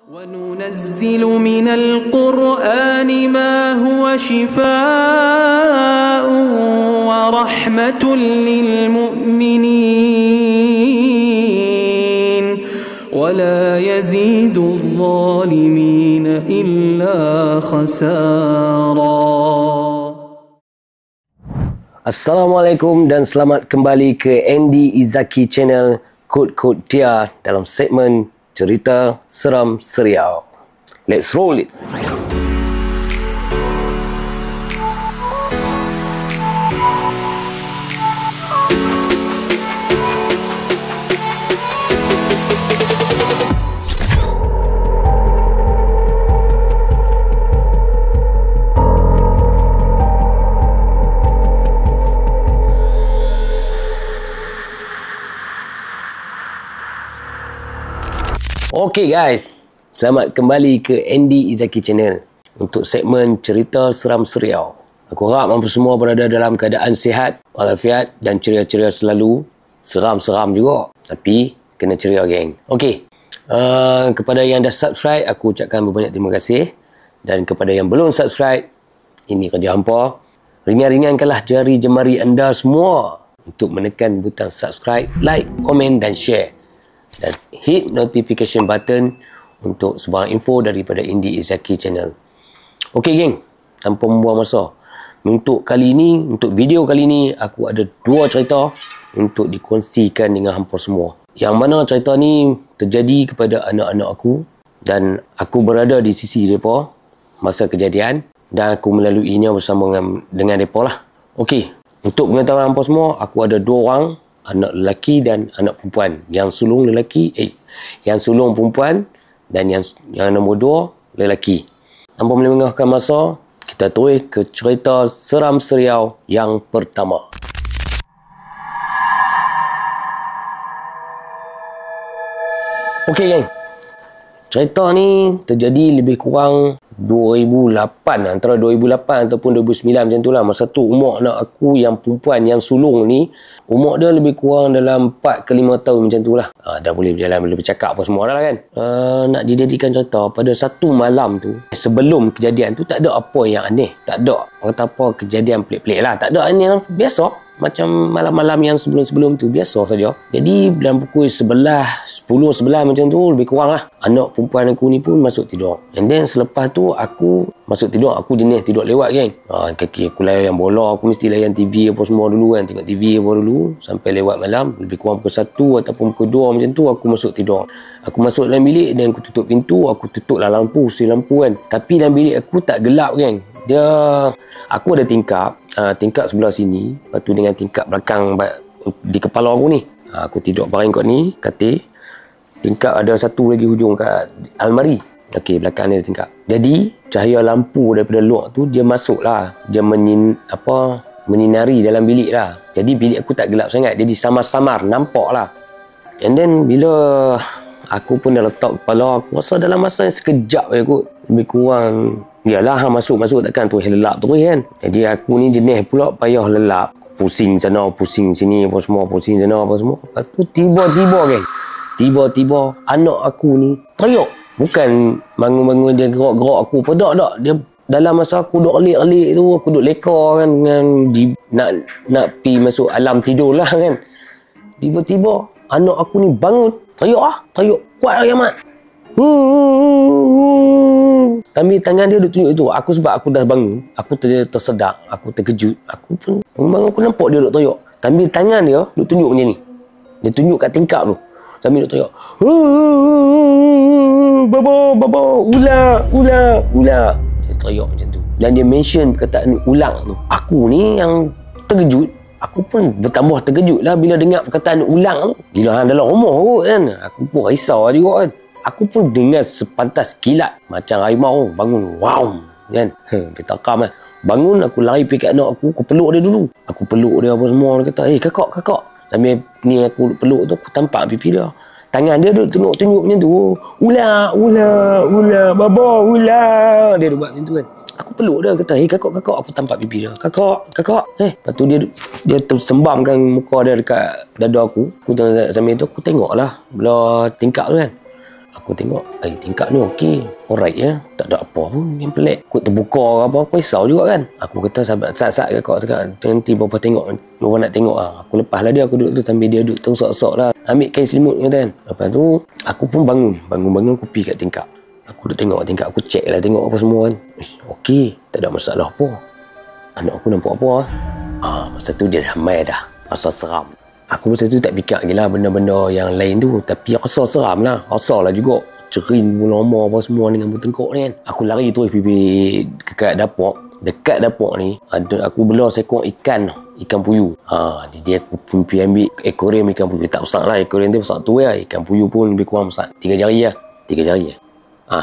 وننزل من القرآن ما هو شفاء ورحمة للمؤمنين ولا يزيد الظالمين إلا خسارا. Assalamualaikum dan selamat kembali ke Andy Izaki Channel Kod-Kod Tia dalam segmen Cerita Seram Serial. Let's roll it! Okay guys, selamat kembali ke Andy Izaki Channel untuk segmen Cerita Seram Serial. Aku harap anda semua berada dalam keadaan sihat, walafiat dan ceria-ceria selalu. Seram-seram juga, tapi kena ceria geng. Okay, kepada yang dah subscribe, aku ucapkan berbanyak terima kasih. Dan kepada yang belum subscribe, ini kerja hampa. Ringan-ringankanlah jari jemari anda semua untuk menekan butang subscribe, like, komen dan share. Dan hit notification button untuk sebarang info daripada Andy Izaki Channel. Okey geng, tanpa membuang masa, untuk video kali ini aku ada dua cerita untuk dikongsikan dengan hampa semua. Yang mana cerita ni terjadi kepada anak-anak aku dan aku berada di sisi mereka masa kejadian dan aku melaluinya bersama dengan mereka lah. Okey, untuk pengetahuan hampa semua, aku ada dua orang, anak lelaki dan anak perempuan. Yang sulung lelaki, yang sulung perempuan dan yang nombor dua lelaki. Tanpa melengahkan masa, kita terus ke cerita seram serial yang pertama. Okey geng, cerita ni terjadi lebih kurang 2008, antara 2008 ataupun 2009 macam tu lah. Masa tu umur anak aku yang perempuan, yang sulung ni, umur dia lebih kurang dalam 4 ke 5 tahun macam tu lah. Dah boleh berjalan, boleh bercakap apa semua dah kan. Nak dijadikan cerita, pada satu malam tu, sebelum kejadian tu tak ada apa yang aneh. Tak ada kata apa kejadian pelik-pelik lah. Tak ada aneh lah, biasa. Macam malam-malam yang sebelum-sebelum tu, biasa saja. Jadi dalam pukul 10-11 macam tu lebih kurang lah, anak perempuan aku ni pun masuk tidur. And then selepas tu aku masuk tidur, aku jenis tidur lewat kan. Kaki aku layan bola, aku mesti layan TV apa semua dulu kan. Tengok TV apa dulu sampai lewat malam, lebih kurang pukul 1 ataupun pukul 2 macam tu aku masuk tidur. Aku masuk dalam bilik dan aku tutup pintu, aku tutuplah lampu, lampu kan. Tapi dalam bilik aku tak gelap kan. Aku ada tingkap sebelah sini, lepas tu dengan tingkap belakang di kepala aku ni. Aku tidur baring kat ni, katil. Tingkap ada satu lagi hujung kat almari. Okey, belakang ni ada tingkap. Jadi cahaya lampu daripada luar tu dia masuk lah, dia menyinari dalam bilik lah. Jadi bilik aku tak gelap sangat, jadi samar-samar nampak lah. And then bila aku pun dah letak kepala, aku rasa dalam masa yang sekejap je kot, lebih kurang. Yalah, masuk takkan tu lelap terus kan. Jadi aku ni jenis pula payah lelap. Pusing sana, pusing sini apa semua, pusing sana apa semua. Lepas tu tiba-tiba anak aku ni teriak. Bukan bangun-bangun dia gerak-gerak aku. Tak. Dia dalam masa aku duduk alik-alik tu, aku duduk leka kan, nak pi masuk alam tidur lah kan. Tiba-tiba anak aku ni bangun. Teriak kuat lah Yamat. Tapi tangan dia duk tunjuk itu. Aku sebab aku dah bangun, aku tersedak, aku terkejut. Aku pun bangun, aku nampak dia duk teriak. Tapi tangan dia duk tunjuk macam ni. Dia tunjuk kat tingkap tu. Tapi duk teriak. Baba, ular. Dia teriak macam tu. Dan dia mention perkataan ulang tu. Aku ni yang terkejut. Aku pun bertambah terkejut lah bila dengar perkataan ulang tu. Bila dalam rumah kot kan. Aku pun risau juga kan. Aku pun dengar sepantas kilat macam harimau bangun. Wow kan. Petakam kan. Bangun, aku lari pergi kat anak aku peluk dia dulu. Aku peluk dia apa semua. Dia kata, kakak. Sambil ni aku peluk tu, aku tampak pipi dia. Tangan dia duduk tunjuk macam tu. Ular, baba, ular. Dia buat macam tu kan. Aku peluk dia, kata, kakak. Aku tampak pipi dia. Kakak. Lepas tu dia tersembamkan muka dia dekat dada aku. Aku sambil tu aku tengok lah belah tingkap tu kan. Aku tengok, tingkap ni okey. Alright ya. Tak ada apa pun yang pelik. Kot terbuka ke apa, aku risau juga kan. Aku kata saat-saat kakak cakap, nanti bapa tengok, bapa nak tengok lah. Aku lepas lah dia, aku duduk tu sambil dia duduk tersok-sok lah. Ambil kain selimut kata kan. Lepas tu, aku pun bangun aku pergi kat tingkap. Aku duduk tengok tingkap, aku check lah tengok apa semua kan. Okey, tak ada masalah apa. Anak aku nampak apa lah. Masa tu dia dah mai dah. Rasa seram. Aku masa tu tak fikir lagi lah benda-benda yang lain tu. Tapi rasa seram lah. Rasa lah juga. Cerin lama apa semua dengan bertengkok ni kan. Aku lari terus pergi dekat dapur. Dekat dapur ni, aku belah seekor ikan puyuh. Dia aku pergi ambil akuarium ikan puyuh. Tak besar lah. Akuarium tu besar tu lah. Ikan puyuh pun lebih kurang besar. 3 jari lah. 3 jari lah.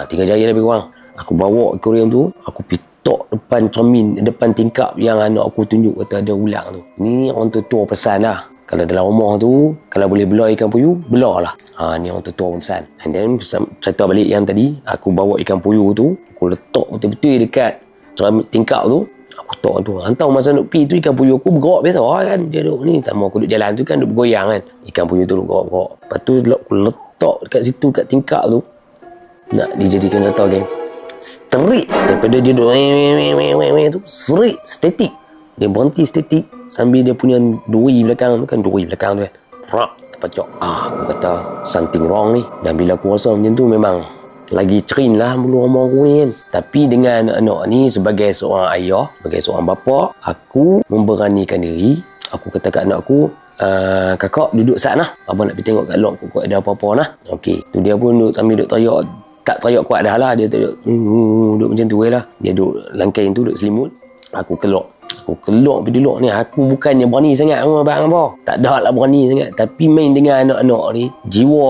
3 jari lebih kurang. Aku bawa akuarium tu. Aku pitok depan tingkap yang anak aku tunjuk kata ada ulang tu. Ni orang tua pesan lah. Kalau dalam rumah tu, kalau boleh belah ikan puyuh, belah lah. Ni orang tua pesan. And then, cerita balik yang tadi, aku bawa ikan puyuh tu, aku letak betul-betul dekat tingkap tu. Aku letak tu. Hantar masa nak pergi tu, ikan puyuh aku bergerak biasa kan. Dia duduk ni, sama aku duduk jalan tu kan, duduk bergoyang kan. Ikan puyuh tu bergerak. Lepas tu, aku letak dekat situ, kat tingkap tu. Nak dijadikan kata geng. Straight. Daripada dia duduk tu, straight. Static. Dia berhenti statik sambil dia punya duri belakang tu kan, duri belakang tu kan terpecah. Aku kata something wrong ni. Dan bila aku rasa macam tu memang lagi cerin lah bulu roma aku ni kan. Tapi dengan anak ni sebagai seorang ayah, sebagai seorang bapa, aku memberanikan diri. Aku kata kat anak aku, kakak duduk sat lah. Abang nak pergi tengok kat lok kok ada apa-apa lah. Okey. Tu dia pun duduk sambil duduk teriak. Tak teriak kuat dah lah. Dia teriak duduk macam tu lah. Dia duduk langkain tu, duduk selimut. Aku kelok pergi duduk ni. Aku bukannya berani sangat abang apa. Tak ada lah berani sangat. Tapi main dengan anak-anak ni, jiwa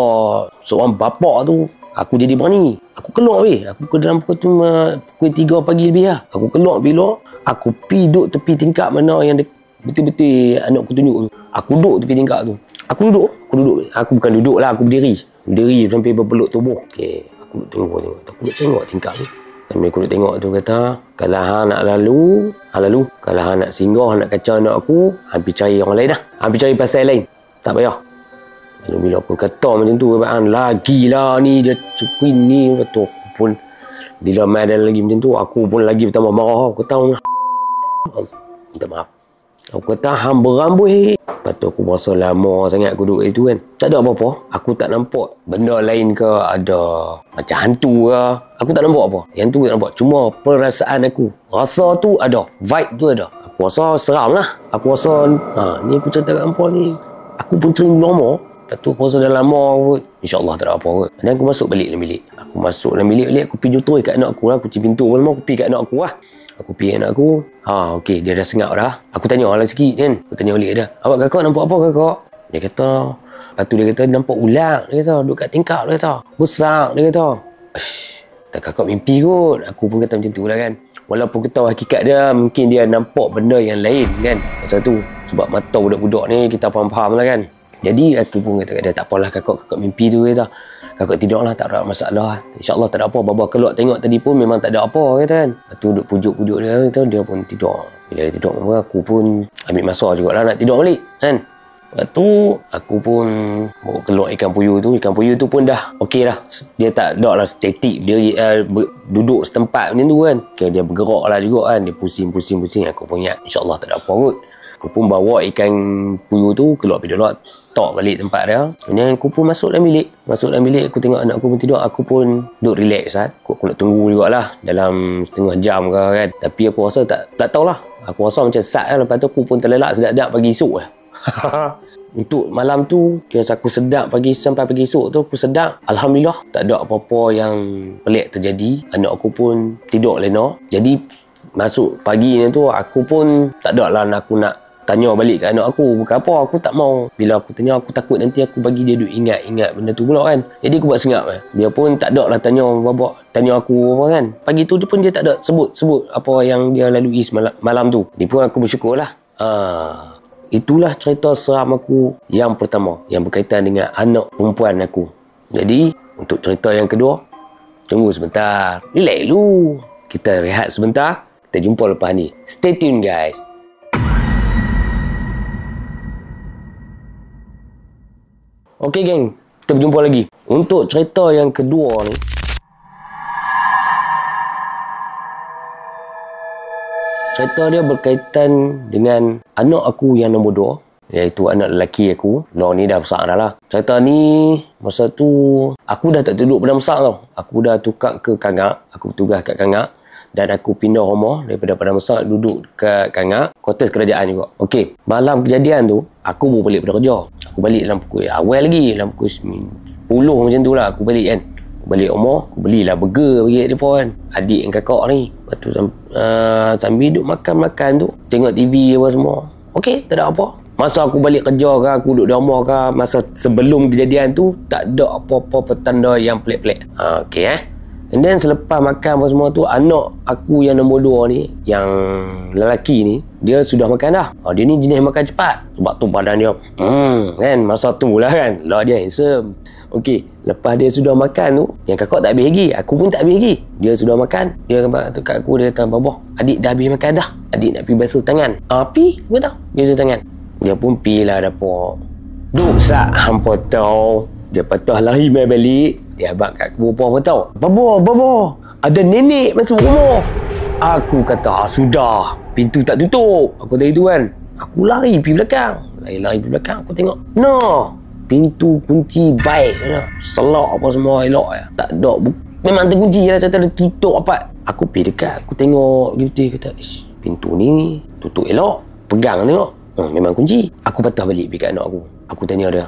seorang bapa tu, aku jadi berani. Aku kelok habis. Aku ke dalam pukul 3 pagi lebih lah. Aku kelok bila aku pergi duduk tepi tingkap mana yang betul-betul anak aku tunjuk tu. Aku duduk tepi tingkap tu. Aku duduk. Aku bukan duduk lah. Aku berdiri sampai berpeluk tubuh. Okey. Aku duduk tengok. Aku duduk tengok tingkap tu. Sambil aku duduk tengok tu kata, kalau hang nak lalu. Kalau hang nak singgah, hang nak kacau anak aku, hang pergi cari orang lain dah. Hang pergi cari pasal lain. Tak payah. Lalu bila aku kata macam tu, hang lagilah ni, dia cukup ni. Kata aku pun, bila main ada lagi macam tu, aku pun lagi bertambah marah. Aku kata, minta maaf. Aku kata, hang berambut. Lepas tu aku berasa lama sangat aku duduk itu kan. Tak ada apa-apa. Aku tak nampak benda lain ke, ada macam hantu ke. Aku tak nampak apa. Yang tu tak nampak. Cuma perasaan aku. Rasa tu ada. Vibe tu ada. Aku rasa seram lah. Aku rasa, ni aku cerita kat hampa ni. Aku pun sering lama. Lepas tu aku rasa dah lama kot. InsyaAllah tak ada apa kot. Dan aku masuk balik dalam bilik. Aku masuk dalam bilik. Aku pergi jutui kat anak aku lah. Aku kunci pintu pun aku pergi kat anak aku lah. Aku pergi anak aku. Okey, dia dah sengap dah. Aku tanya lah sikit kan. Aku tanya balik dia. Awak kakak nampak apa kakak? Dia kata. Lepas tu dia kata nampak ular. Dia kata duduk kat tingkap. Dia kata besar. Dia kata tak kakak mimpi kot. Aku pun kata macam tu lah kan. Walaupun kita tahu hakikat dia, mungkin dia nampak benda yang lain kan. Masa tu sebab mata budak-budak ni kita faham-faham lah kan. Jadi aku pun kata kat dia, tak apalah kakak mimpi tu kata. Kakak tidur lah, tak ada masalah. InsyaAllah tak ada apa. Baba keluar tengok tadi pun memang tak ada apa kata kan. Lepas tu duduk pujuk-pujuk dia kata, dia pun tidur. Bila dia tidur, aku pun ambil masa jugalah nak tidur balik kan. Lepas tu aku pun bawa keluar ikan puyuh tu. Ikan puyuh tu pun dah okey lah. Dia tak ada lah statik. Dia duduk setempat macam tu kan. Dia bergerak lah juga kan. Dia pusing-pusing. Aku pun ingat InsyaAllah tak ada apa kot. Aku pun bawa ikan puyuh tu keluar pergi dulu. Tok balik tempat dia. Dan aku pun masuk dalam bilik. Aku tengok anak aku pun tidur. Aku pun duduk relax lah. Aku nak tunggu jugalah dalam setengah jam ke kan. Tapi aku rasa tak tahulah. Aku rasa macam sat kan. Lepas tu aku pun terlelap sedap-sedap pagi esok lah. Untuk malam tu kira aku sedap sampai pagi esok tu aku sedap. Alhamdulillah tak ada apa-apa yang pelik terjadi. Anak aku pun tidur lena. Jadi masuk pagi ni tu aku pun tak ada lah aku nak tanya balik kat anak aku. Bukan apa, aku tak mau. Bila aku tanya, aku takut nanti aku bagi dia duk ingat benda tu pula kan. Jadi aku buat senyap kan. Dia pun tak ada lah tanya aku apa kan. Pagi tu dia pun tak ada sebut apa yang dia lalui malam tu. Dia pun aku bersyukur lah. Itulah cerita seram aku yang pertama yang berkaitan dengan anak perempuan aku. Jadi untuk cerita yang kedua, tunggu sebentar. Relax dulu. Kita rehat sebentar. Kita jumpa lepas ni. Stay tune guys. Okey geng. Kita berjumpa lagi. Untuk cerita yang kedua ni, cerita dia berkaitan dengan anak aku yang nombor 2, iaitu anak lelaki aku. Ni dah besar dah lah. Cerita ni, masa tu aku dah tak duduk Padang Besar tau. Aku dah tukar ke Kangak. Aku tugas kat Kangak. Dan aku pindah rumah daripada Padang Besar, duduk kat Kangak, kuartus kerajaan juga. Okey, malam kejadian tu, aku baru balik pada kerja. Aku balik dalam pukul awal lagi, dalam pukul 10 macam tu lah aku balik kan. Aku balik rumah, aku belilah burger bagi dia kan. Adik dan kakak ni. Lepas tu sambil duduk makan-makan tu, tengok TV apa semua. Okey, tak ada apa. Masa aku balik kerja ke, aku duduk di rumah ke, masa sebelum kejadian tu, tak ada apa-apa petanda yang pelik-pelik. Okey And then selepas makan apa semua tu, anak aku yang nombor 2 ni, yang lelaki ni, dia sudah makan dah. Dia ni jenis makan cepat. Sebab tu badan dia, kan, masa tu lah kan, lah dia handsome. Okey, lepas dia sudah makan tu, yang kakak tak habis lagi, aku pun tak habis lagi. Dia sudah makan, dia kat aku, dia kata, "Babah, adik dah habis makan dah. Adik nak pergi basuh tangan." Pi, aku kata, dia basuh tangan. Dia pun pergi lah dapur. Duk sak hampa tahu. Dia patah lari main balik. Dia abang kat aku apa tahu? Baba, ada nenek masuk rumah. Aku kata, sudah, pintu tak tutup. Aku tadi tu kan. Aku lari pergi belakang. Lari pergi belakang, aku tengok. Pintu kunci baik. Selak apa semua elok. Tak ada. Memang terkunci lah, cerita dia tutup rapat. Aku pergi dekat, aku tengok gitu, kata, pintu ni tutup elok. Pegang tengok. Memang kunci. Aku patah balik pergi kat anak aku. Aku tanya dia,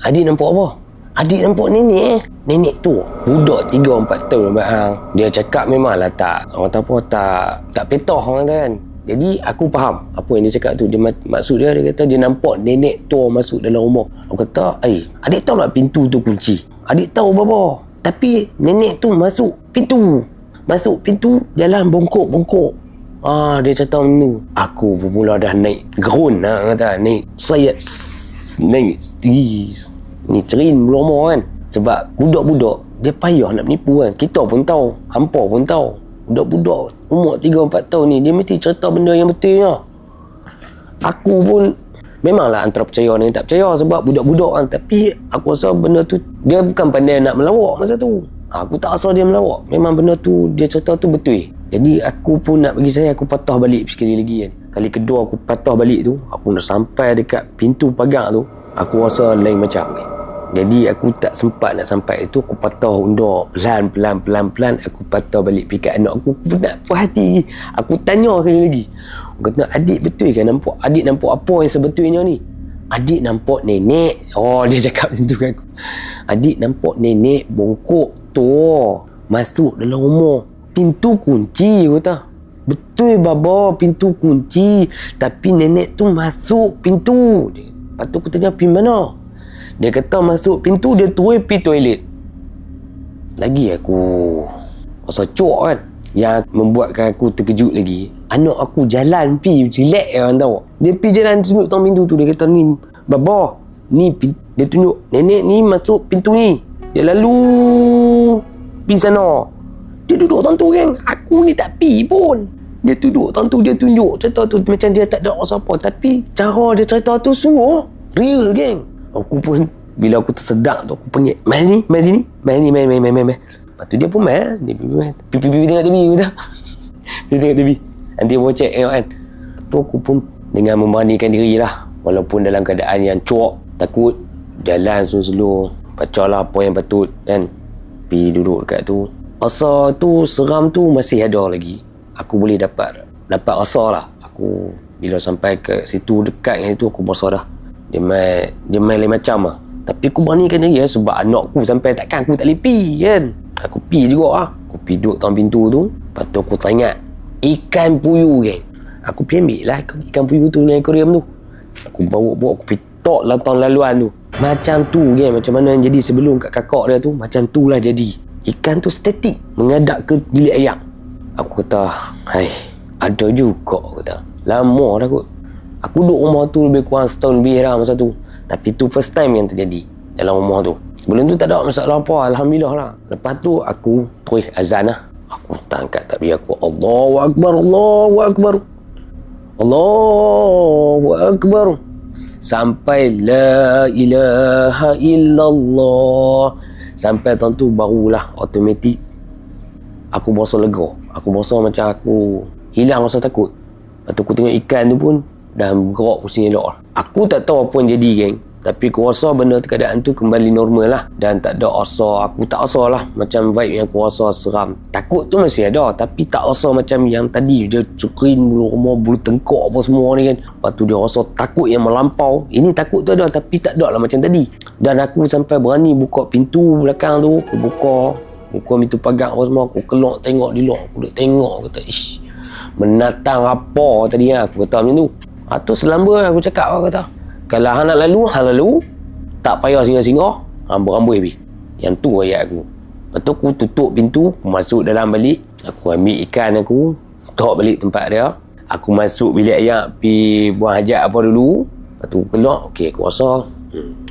Adik nampak apa? Adik nampak nenek. Nenek tu budak 3-4 tahun bang. Dia cakap memanglah tak, orang kata apa, tak petah orang kata kan. Jadi aku faham apa yang dia cakap tu. Dia maksud dia kata dia nampak nenek tu masuk dalam rumah. Aku kata, adik tahu tak pintu tu kunci? Adik tahu baba. Tapi nenek tu masuk pintu, jalan bongkok. Dia cakap macam tu. Aku bermula dah naik gerun lah, kata naik sayat, naik ni cerin belum kan. Sebab budak-budak dia payah nak menipu kan. Kita pun tahu, hampa pun tahu, budak-budak umur 3-4 tahun ni dia mesti cerita benda yang betul lah. Aku pun memanglah antara percaya dengan tak percaya sebab budak-budak kan. Tapi aku rasa benda tu dia bukan pandai nak melawak masa tu. Aku tak rasa dia melawak. Memang benda tu dia cerita tu betul. Jadi aku pun nak bagi saya, aku patah balik sekali lagi kan. Kali kedua aku patah balik tu, aku nak sampai dekat pintu pagar tu, aku rasa lain macam kan. Jadi aku tak sempat nak sampai itu. Aku patah undur pelan-pelan. Aku patah balik pergi kat anak aku. Aku nak puas hati. Aku tanya sekali lagi. Aku kata, adik betul ke nampak? Adik nampak apa yang sebetulnya ni? Adik nampak nenek. Dia cakap macam tu kat aku. Adik nampak nenek bongkok tu masuk dalam rumah. Pintu kunci, aku kata. Betul baba, pintu kunci. Tapi nenek tu masuk pintu. Lepas tu aku tanya, pergi mana? Dia kata masuk pintu, dia terus pergi toilet. Lagi aku rasa cok kan. Yang membuatkan aku terkejut lagi, anak aku jalan pergi relax kan tahu. Dia pergi jalan tunjuk tang pintu tu. Dia kata, ni baba, ni dia tunjuk nenek ni masuk pintu ni. Dia lalu pergi sana. Dia duduk tang tu kan. Aku ni tak pergi pun. Dia duduk tang tu, dia tunjuk cerita tu macam dia tak ada rasa apa. Tapi cara dia cerita tu sungguh real geng. Aku pun bila aku tersedak tu, aku panggil, main sini. Lepas tu dia pun main. Dia pergi tengok TV kita. Dia tengok TV. Nanti mau cek kan. Tu aku pun dengan memberanikan diri lah. Walaupun dalam keadaan yang cuak, takut, jalan slow-slow, bacalah apa yang patut kan. Pergi duduk dekat tu. Rasa tu seram tu masih ada lagi. Aku boleh dapat rasa lah. Aku bila sampai ke situ dekat dengan itu, aku berasa dah dia main lain macam lah. Tapi aku beranikan diri sebab anak aku sampai takkan aku tak boleh pergi kan. Aku pergi juga lah. Aku pergi duduk dalam pintu tu. Lepas tu aku teringat ikan puyuh kan. Aku pergi ambil lah ikan puyuh tu dalam aquarium tu. Aku bawa aku pergi tok lah tahun laluan tu. Macam tu kan. Macam mana yang jadi sebelum kat kakak dia tu, macam tu lah jadi. Ikan tu statik mengadap ke bilik ayam. Aku kata, hai, ada juga aku kata. Lama dah kot. Aku duduk rumah tu lebih kurang setahun lebih dah masa tu. Tapi tu first time yang terjadi dalam rumah tu. Sebelum tu tak ada masalah apa, alhamdulillah lah. Lepas tu aku terus azan lah. Aku tak angkat takbir aku. Allahu Akbar, Allahu Akbar, Allahu Akbar. sampai la ilaha illallah. Sampai tahun tu barulah automatik aku berasa lega. Aku berasa macam aku hilang rasa takut. Lepas tu aku tengok ikan tu pun dah bergerak pusing elok lah. Aku tak tahu apa yang jadi, geng. Tapi aku rasa benda keadaan tu kembali normal lah. Dan tak ada rasa, aku tak rasa lah macam vibe yang aku rasa seram. Takut tu masih ada, tapi tak rasa macam yang tadi dia cekrin bulu rumah, bulu tengkok apa semua ni kan. Lepas tu dia rasa takut yang melampau. Ini takut tu ada, tapi tak ada lah macam tadi. Dan aku sampai berani buka pintu belakang tu. Aku buka pintu pagar apa semua. Aku keluar tengok di luar. Aku duduk tengok, kata ish, menatang apa tadi lah. Aku kata macam tu. Tu selamba aku cakap lah, kata kalau hang nak lalu, hang lalu. Tak payah singgah-singgah, hang berambut habis. Yang tu ayat aku. Lepas tu aku tutup pintu, aku masuk dalam balik. Aku ambil ikan aku, tok balik tempat dia. Aku masuk bilik ayat, pergi buang hajat apa dulu. Lepas tu keluar, okey aku rasa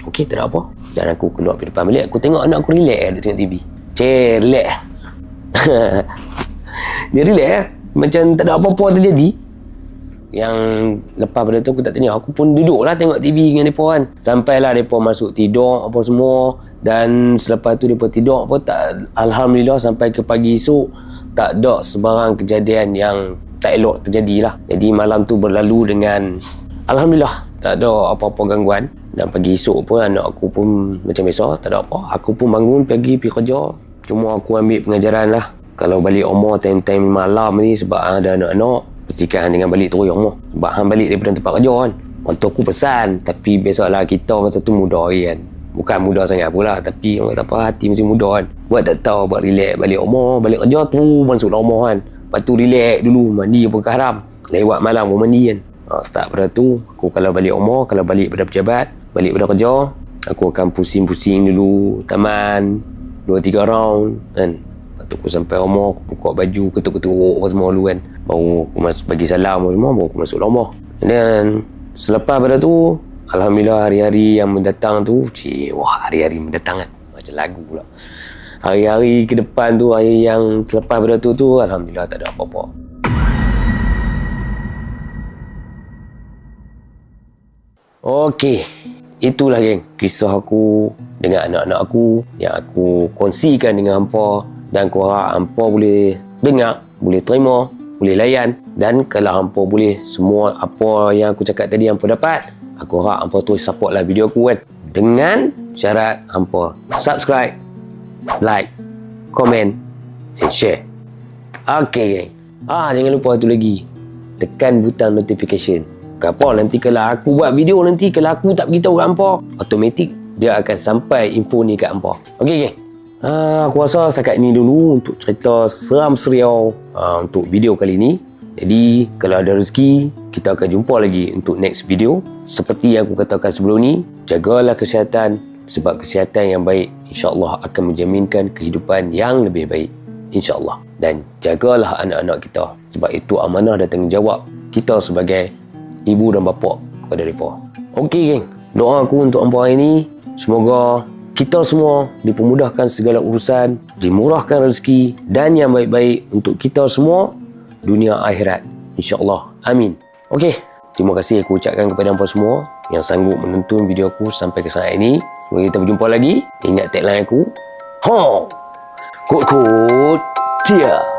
okey tak ada apa. Dan aku keluar pergi depan balik, aku tengok anak aku relax duduk tengok TV. Relax. Dia relax macam tak ada apa-apa terjadi. Yang lepas pada tu aku tak tanya, aku pun duduk lah tengok TV dengan mereka kan. Sampailah mereka masuk tidur apa semua. Dan selepas tu mereka tidur apa tak, alhamdulillah sampai ke pagi esok tak ada sebarang kejadian yang tak elok terjadi lah. Jadi malam tu berlalu dengan alhamdulillah tak ada apa-apa gangguan. Dan pagi esok pun anak aku pun macam biasa, tak ada apa. Aku pun bangun pergi kerja. Cuma aku ambil pengajaran lah, kalau balik rumah time-time malam ni sebab ada anak-anak, pastikan dengan balik terus rumah. Sebab hang balik daripada tempat kerja kan. Orang tu aku pesan, tapi biasalah kita masa tu muda kan. Bukan muda sangat pula, tapi orang kata apa, hati masih muda kan. Buat tak tahu, buat relax balik rumah, balik kerja tu masuk rumah kan. Lepas tu relax dulu, mandi pun haram. Lewat malam pun mandi kan. Start pada tu, aku kalau balik rumah, kalau balik pada pejabat, balik pada kerja, aku akan pusing-pusing dulu taman 2-3 round kan. Lepas tu aku sampai rumah, aku buka baju, ketuk-ketuk apa semua dulu kan. Baru aku masuk bagi salam semua, baru aku masuk rumah. Dan selepas pada tu, alhamdulillah hari-hari yang mendatang tu, wah hari-hari mendatang kan, macam lagu pula. Hari-hari ke depan tu, hari yang selepas pada tu alhamdulillah tak ada apa-apa. Okey, itulah geng kisah aku dengan anak-anak aku yang aku kongsikan dengan hampa. Dan aku harap hampa boleh dengar, boleh terima, boleh layan. Dan kalau hampa boleh semua apa yang aku cakap tadi hampa dapat, aku harap hampa terus support lah video aku kan. Dengan syarat hampa subscribe, like, komen and share. Okay geng. Jangan lupa tu lagi, tekan butang notification. Kenapa nanti kalau aku buat video nanti, kalau aku tak beritahu kat hampa, automatik dia akan sampai info ni kat hampa. Okay geng. Aku rasa setakat ni dulu untuk cerita seram seriau untuk video kali ni. Jadi kalau ada rezeki, kita akan jumpa lagi untuk next video. Seperti yang aku katakan sebelum ni, jagalah kesihatan, sebab kesihatan yang baik insya-Allah akan menjaminkan kehidupan yang lebih baik insya-Allah. Dan jagalah anak-anak kita, sebab itu amanah dan tanggungjawab kita sebagai ibu dan bapa kepada mereka. Okey geng, doa aku untuk hampa hari ni, semoga kita semua dipermudahkan segala urusan, dimurahkan rezeki dan yang baik-baik untuk kita semua dunia akhirat insya-Allah. Amin. Okey, terima kasih aku ucapkan kepada hampa semua yang sanggup menonton video aku sampai ke saat ini. Semoga kita berjumpa lagi. Ingat tagline aku, kut-kut dia.